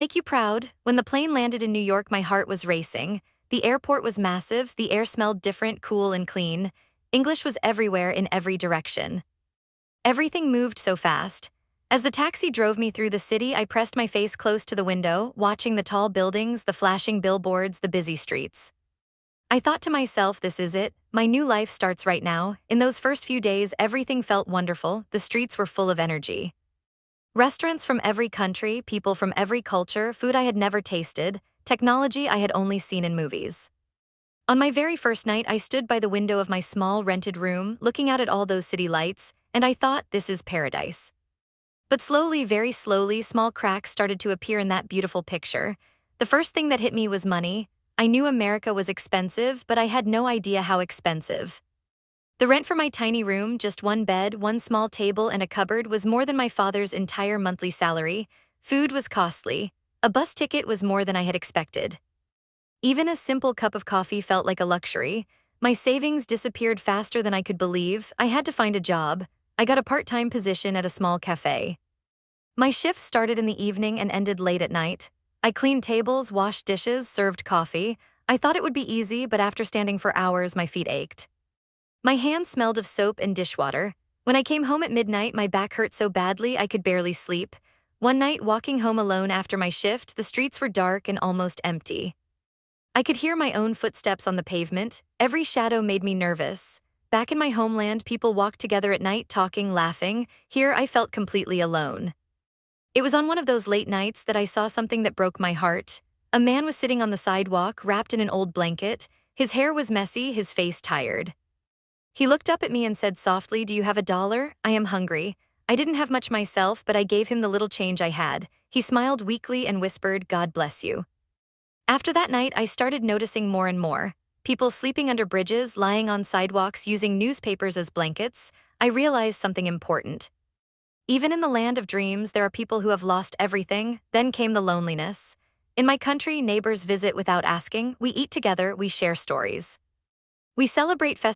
Make you proud. When the plane landed in New York, my heart was racing. The airport was massive, the air smelled different, cool and clean. English was everywhere in every direction. Everything moved so fast. As the taxi drove me through the city, I pressed my face close to the window, watching the tall buildings, the flashing billboards, the busy streets. I thought to myself, this is it. My new life starts right now. In those first few days, everything felt wonderful. The streets were full of energy. Restaurants from every country, people from every culture, food I had never tasted, technology I had only seen in movies. On my very first night, I stood by the window of my small rented room, looking out at all those city lights, and I thought, this is paradise. But slowly, very slowly, small cracks started to appear in that beautiful picture. The first thing that hit me was money. I knew America was expensive, but I had no idea how expensive. The rent for my tiny room, just one bed, one small table, and a cupboard, was more than my father's entire monthly salary. Food was costly. A bus ticket was more than I had expected. Even a simple cup of coffee felt like a luxury. My savings disappeared faster than I could believe. I had to find a job. I got a part-time position at a small cafe. My shifts started in the evening and ended late at night. I cleaned tables, washed dishes, served coffee. I thought it would be easy, but after standing for hours, my feet ached. My hands smelled of soap and dishwater. When I came home at midnight, my back hurt so badly I could barely sleep. One night, walking home alone after my shift, the streets were dark and almost empty. I could hear my own footsteps on the pavement. Every shadow made me nervous. Back in my homeland, people walked together at night, talking, laughing. Here, I felt completely alone. It was on one of those late nights that I saw something that broke my heart. A man was sitting on the sidewalk, wrapped in an old blanket. His hair was messy, his face tired. He looked up at me and said softly, "Do you have $1? I am hungry." I didn't have much myself, but I gave him the little change I had. He smiled weakly and whispered, "God bless you." After that night, I started noticing more and more. People sleeping under bridges, lying on sidewalks, using newspapers as blankets. I realized something important. Even in the land of dreams, there are people who have lost everything. Then came the loneliness. In my country, neighbors visit without asking. We eat together, we share stories. We celebrate festivals.